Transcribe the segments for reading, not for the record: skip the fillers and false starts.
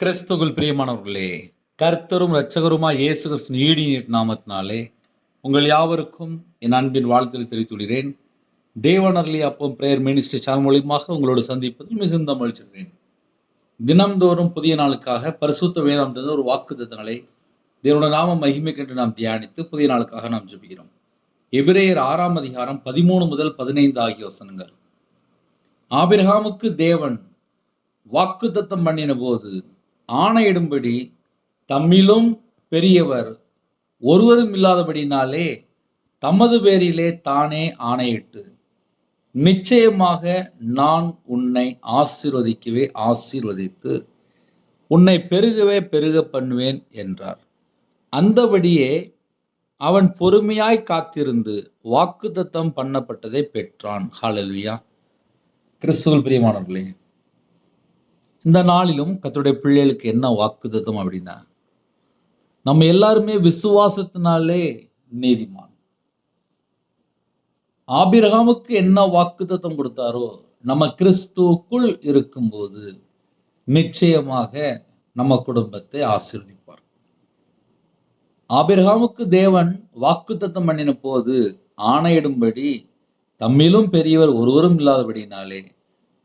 கிறிஸ்துவுக்குள் பிரியமானவர்களே, கர்த்தரும் இரட்சகருமாய் இயேசு கிறிஸ்துவின் ஈடிய நாமத்தினாலே உங்கள் யாவருக்கும் என் அன்பின் வாழ்த்துக்களை தெரிவித்துள்ளேன். தேவன் அருளிய அப்பம் பிரேயர் மினிஸ்ட்ரி சேனல் மூலியமாக உங்களோடு சந்திப்பதில் மிகுந்த மகிழ்ச்சிகிறேன். தினம்தோறும் புதிய நாளுக்காக பரிசுத்த வேதம் தந்த ஒரு வாக்குத்தத்தங்களை தேவனுடைய நாம மகிமைக்கென்று நாம் தியானித்து புதிய நாளுக்காக நாம் ஜெபிக்கிறோம். எபிரேயர் 6ஆம் அதிகாரம் 13 முதல் 15 ஆகிய வசனங்கள். ஆபிரகாமுக்கு தேவன் வாக்குத்தத்தம் பண்ணின போது ஆணையிடும்படி தம்மிலும் பெரியவர் ஒருவரும் இல்லாதபடினாலே தமது பேரிலே தானே ஆணையிட்டு, நிச்சயமாக நான் உன்னை ஆசீர்வதிக்கவே ஆசீர்வதித்து உன்னை பெருகவே பெருக பண்ணுவேன் என்றார். அந்தபடியே அவன் பொறுமையாய் காத்திருந்து வாக்குத்தத்தம் பண்ணப்பட்டதை பெற்றான். ஹல்லேலூயா. கிறிஸ்துவுக்குள் பிரியமானவர்களே, இந்த நாளிலும் கர்த்தருடைய பிள்ளைகளுக்கு என்ன வாக்குத்தத்தம் அப்படின்னா, நம்ம எல்லாருமே விசுவாசத்தினாலே நீதிமான். ஆபிரகாமுக்கு என்ன வாக்குத்தத்தம் கொடுத்தாரோ, நம்ம கிறிஸ்துவுக்குள் இருக்கும்போது நிச்சயமாக நம்ம குடும்பத்தை ஆசீர்வதிப்பார். ஆபிரகாமுக்கு தேவன் வாக்குத்தத்தம் பண்ணின போது ஆணையிடும்படி தம்மிலும் பெரியவர் ஒருவரும் இல்லாதபடினாலே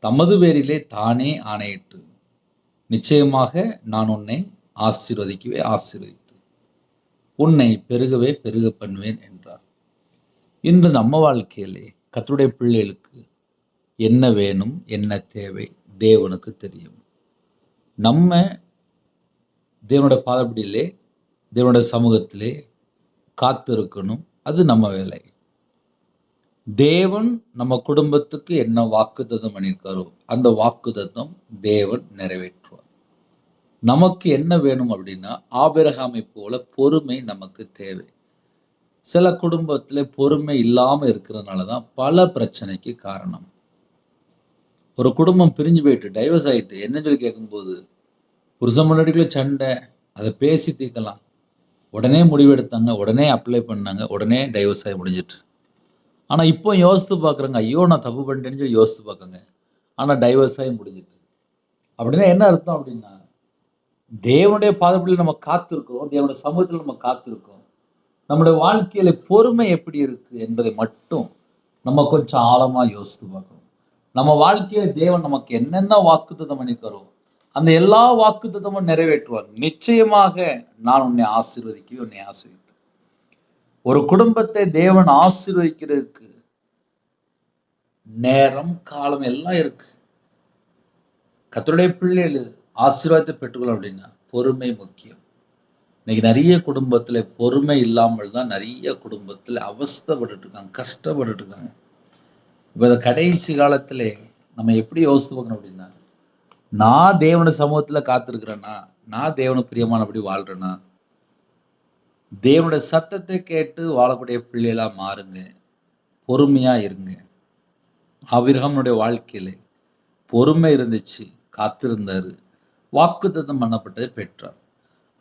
தமது பேரிலே தானே ஆணையிட்டு, நிச்சயமாக நான் உன்னை ஆசீர்வதிக்கவே ஆசீர்வதித்து உன்னை பெருகவே பெருக பண்ணுவேன் என்றார். இன்று நம்ம வாழ்க்கையிலே கர்த்தருடைய பிள்ளைகளுக்கு என்ன வேணும், என்ன தேவை தேவனுக்கு தெரியும். நம்ம தேவனுடைய பாதப்படியிலே தேவனுடைய சமூகத்திலே காத்திருக்கணும். அது நம்ம வேலை. தேவன் நம்ம குடும்பத்துக்கு என்ன வாக்குத்தத்தம் பண்ணியிருக்காரோ அந்த வாக்குத்தத்தம் தேவன் நிறைவேற்றுவார். நமக்கு என்ன வேணும் அப்படின்னா, ஆபிரகாமை போல பொறுமை நமக்கு தேவை. சில குடும்பத்தில் பொறுமை இல்லாமல் இருக்கிறதுனால தான் பல பிரச்சனைக்கு காரணம். ஒரு குடும்பம் பிரிஞ்சு போயிட்டு டைவர்ஸ் ஆகிட்டு என்னன்னு சொல்லி கேட்கும்போது, புருஷன் முன்னாடிக்குள்ள சண்டை, அதை பேசி தீர்க்கலாம், உடனே முடிவெடுத்தாங்க, உடனே அப்ளை பண்ணாங்க, உடனே டைவர்ஸ் ஆகி முடிஞ்சிட்டு. ஆனால் இப்போ யோசித்து பார்க்குறேங்க, ஐயோ நான் தப்பு பண்ணிட்டேன்னு சொல்லி யோசித்து பார்க்குங்க, ஆனால் டைவர்ஸ் ஆகி முடிஞ்சிட்டு. அப்படின்னா என்ன அர்த்தம் அப்படின்னா, தேவனுடைய பாதப்படியில் நம்ம காத்திருக்கிறோம், தேவனுடைய சமூகத்தில் நம்ம காத்திருக்கோம். நம்முடைய வாழ்க்கையில பொறுமை எப்படி இருக்கு என்பதை மட்டும் நம்ம கொஞ்சம் ஆழமாக யோசித்து பார்க்கணும். நம்ம வாழ்க்கையில தேவன் நமக்கு என்னென்ன வாக்குத்தத்தம் பண்ணியிருக்காரோ அந்த எல்லா வாக்குத்தத்தமும் நிறைவேற்றுவார். நிச்சயமாக நான் உன்னை ஆசீர்வதிக்கவே உன்னை ஆசீர்வதித்து. ஒரு குடும்பத்தை தேவன் ஆசீர்வதிக்கிறதுக்கு நேரம், காலம் எல்லாம் இருக்கு. கர்த்தருடைய பிள்ளைகள் ஆசீர்வாதத்தை பெற்றுக்கொள்ளும் அப்படின்னா பொறுமை முக்கியம். இன்னைக்கு நிறைய குடும்பத்துல பொறுமை இல்லாமல் தான் நிறைய குடும்பத்துல அவஸ்தைப்பட்டு இருக்காங்க, கஷ்டப்பட்டு இருக்காங்க. இப்போ இந்த கடைசி காலத்திலே நம்ம எப்படி யோசித்து பார்க்கணும் அப்படின்னா, நான் தேவனுடைய சமூகத்துல காத்திருக்கிறேன்னா, நான் தேவனுக்கு பிரியமானபடி வாழ்றேன்னா, தேவனுடைய சத்தத்தை கேட்டு வாழக்கூடிய பிள்ளைகளா மாறுங்க, பொறுமையா இருங்க. ஆபிரகாமுடைய வாழ்க்கையில பொறுமை இருந்துச்சு, காத்திருந்தாரு, வாக்குத்தத்தம் பண்ணப்பட்டதை பெற்றார்.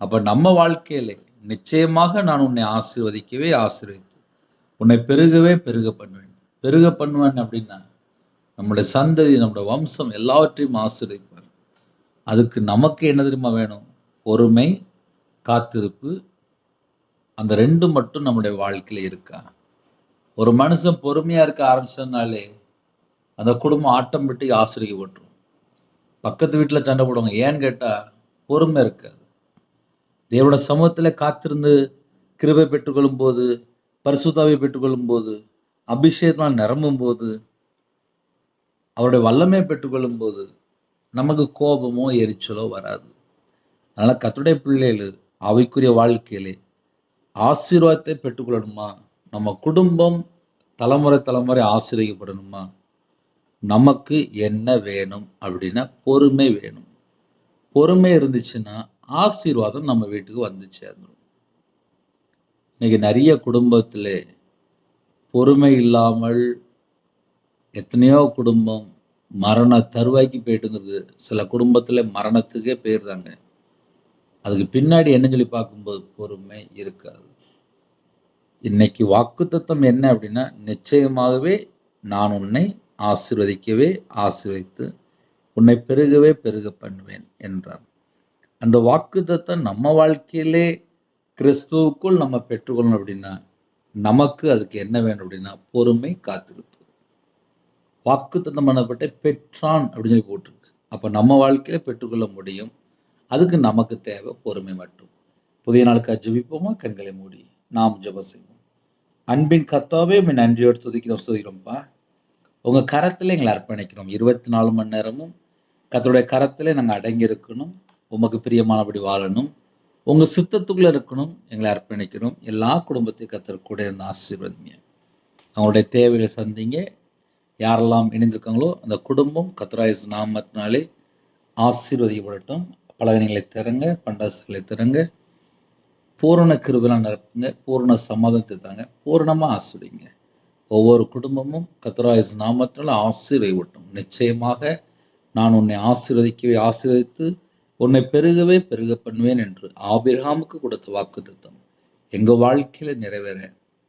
அப்ப நம்ம வாழ்க்கையில நிச்சயமாக நான் உன்னை ஆசீர்வதிக்கவே ஆசீர்வதித்து உன்னை பெருகவே பெருக பண்ணுவேன். பெருக பண்ணுவேன் அப்படின்னா நம்முடைய சந்ததி, நம்முடைய வம்சம் எல்லாவற்றையும் ஆசீர்வதிப்பார். அதுக்கு நமக்கு என்ன தெரியுமா வேணும்? பொறுமை, காத்திருப்பு. அந்த ரெண்டு மட்டும் நம்முடைய வாழ்க்கையில இருக்கா? ஒரு மனுஷன் பொறுமையா இருக்க ஆரம்பிச்சதுனாலே அந்த குடும்பம் ஆட்டோமேட்டிக் ஆசிரியப்பட்டுரும். பக்கத்து வீட்டில் சண்டை போடுவாங்க. ஏன்னு கேட்டால் பொறுமை இருக்காது. தேவனுடைய சமூகத்தில் காத்திருந்து கிருபை பெற்றுக்கொள்ளும் போது, பரிசுத்தாவை பெற்றுக்கொள்ளும் போது, அபிஷேகத்தினால் நிரம்பும் போது, அவருடைய வல்லமை பெற்றுக்கொள்ளும் போது நமக்கு கோபமோ எரிச்சலோ வராது. அதனால் கர்த்தருடைய பிள்ளைகள் அவைக்குரிய வாழ்க்கையிலே ஆசீர்வாதத்தை பெற்றுக்கொள்ளணுமா, நம்ம குடும்பம் தலைமுறை தலைமுறை ஆசீர்வதிக்கப்படணுமா, நமக்கு என்ன வேணும் அப்படின்னா பொறுமை வேணும். பொறுமை இருந்துச்சுன்னா ஆசீர்வாதம் நம்ம வீட்டுக்கு வந்து சேர்ந்துடும். இன்னைக்கு நிறைய குடும்பத்தில் பொறுமை இல்லாமல் எத்தனையோ குடும்பம் மரண தருவாய்க்கு போயிட்டுங்கிறது. சில குடும்பத்தில் மரணத்துக்கே போயிடுறாங்க. அதுக்கு பின்னாடி என்ன சொல்லி பார்க்கும்போது பொறுமை இருக்காது. இன்னைக்கு வாக்குத்தத்தம் என்ன அப்படின்னா, நிச்சயமாகவே நான் உன்னை ஆசீர்வதிக்கவே ஆசீர்வதித்து உன்னை பெருகவே பெருக பண்ணுவேன் என்றார். அந்த வாக்குத்தத்தம் நம்ம வாழ்க்கையிலே கிறிஸ்துவுக்குள் நம்ம பெற்றுக்கொள்ளணும் அப்படின்னா, நமக்கு அதுக்கு என்ன வேணும் அப்படின்னா, பொறுமை, காத்திருப்பு. வாக்குத்தத்தம் பண்ணப்பட்ட பெற்றான் அப்படின்னு சொல்லி போட்டிருக்கு. அப்ப நம்ம வாழ்க்கையில பெற்றுக்கொள்ள முடியும். அதுக்கு நமக்கு தேவை பொறுமை மட்டும். புதிய நாளுக்காக ஜெபிப்போமா? கண்களை மூடி நாம் ஜெபம் செய்வோம். அன்பின் கர்த்தாவே, உம்மை நன்றியோடு துதிக்கிறோம்ப்பா. உங்க கரத்துல எங்களை அர்ப்பணிக்கிறோம். 24 மணி நேரமும் கர்த்தருடைய கரத்திலே நாங்க அடங்கி இருக்கணும். உமக்கு பிரியமானபடி வாழணும். உங்க சித்தத்துக்குள்ள இருக்கணும். எங்களை அர்ப்பணிக்கிறோம். எல்லா குடும்பத்தையும் கர்த்தர் கூட இருந்து ஆசீர்வதிங்க. அவங்களுடைய தேவைகளை சந்திங்க. யாரெல்லாம் இணைந்திருக்காங்களோ அந்த குடும்பம் கர்த்தராகிய இயேசு நாமத்தினாலே ஆசீர்வதிக்கப்படட்டும். பலவீனங்களை திறங்க, பண்டாசுகளை திறங்க, பூரண கிருபையால் நிரப்புங்க, பூரண சமாதானத்தை தாங்க, பூரணமா ஆசீர்வதிங்க. ஒவ்வொரு குடும்பமும் கர்த்தராகிய இயேசு நாமத்தினால ஆசீர்வதிக்கப்படட்டும். நிச்சயமாக நான் உன்னை ஆசீர்வதித்து உன்னை பெருகவே பெருக பண்ணுவேன் என்று ஆபிரகாமுக்கு கொடுத்த வாக்குத்தத்தம் எங்க வாழ்க்கையில நிறைவேற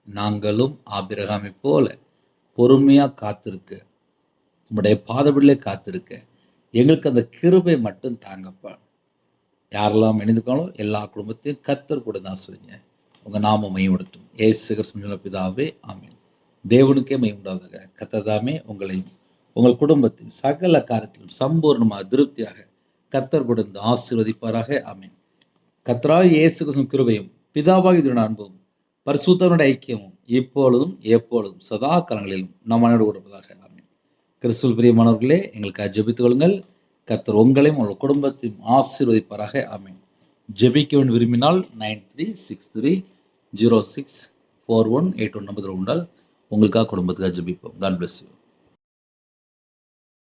நாங்களும் ஆபிரகாமை போல பொறுமையா காத்திருக்க, உம்முடைய பாதபிலே காத்திருக்க எங்களுக்கு அந்த கிருபை மட்டும் தாங்கப்பா. யாரெல்லாம் இணைந்துக்காங்களோ எல்லா குடும்பத்தையும் கர்த்தர் கூட தான் சொல்லுங்க. உங்க நாம மையப்படுத்தும். இயேசு கிறிஸ்துவின் பிதாவே, ஆமென். தேவனுக்கே மையுண்டாவதாக. கர்த்தர் தாமே உங்களையும் உங்கள் குடும்பத்தின் சகல காரியத்திலும் சம்பூர்ணமாக திருப்தியாக கர்த்தர் கொடுத்து ஆசீர்வதிப்பாராக. ஆமென். கர்த்தராகிய இயேசு கிறிஸ்துவின் கிருபையும் பிதாவாகிய அன்பும் பரிசுத்தனுடைய ஐக்கியமும் இப்பொழுதும் எப்பொழுதும் சதா காலங்களிலும் நம் அனைவரோடு கொடுப்பதாக. ஆமென். கிறிஸ்துவில் பிரியமானவர்களே, எங்களுக்கு ஜெபித்துக் கொள்ளுங்கள். கர்த்தர் உங்களையும் உங்கள் குடும்பத்தையும் ஆசீர்வதிப்பாராக. ஆமென். ஜெபிக்க விரும்பினால் 9363064181 நம்பர் உண்டால் உங்களுக்காக குடும்பத்துக்காக ஜெபிப்போம். God bless you.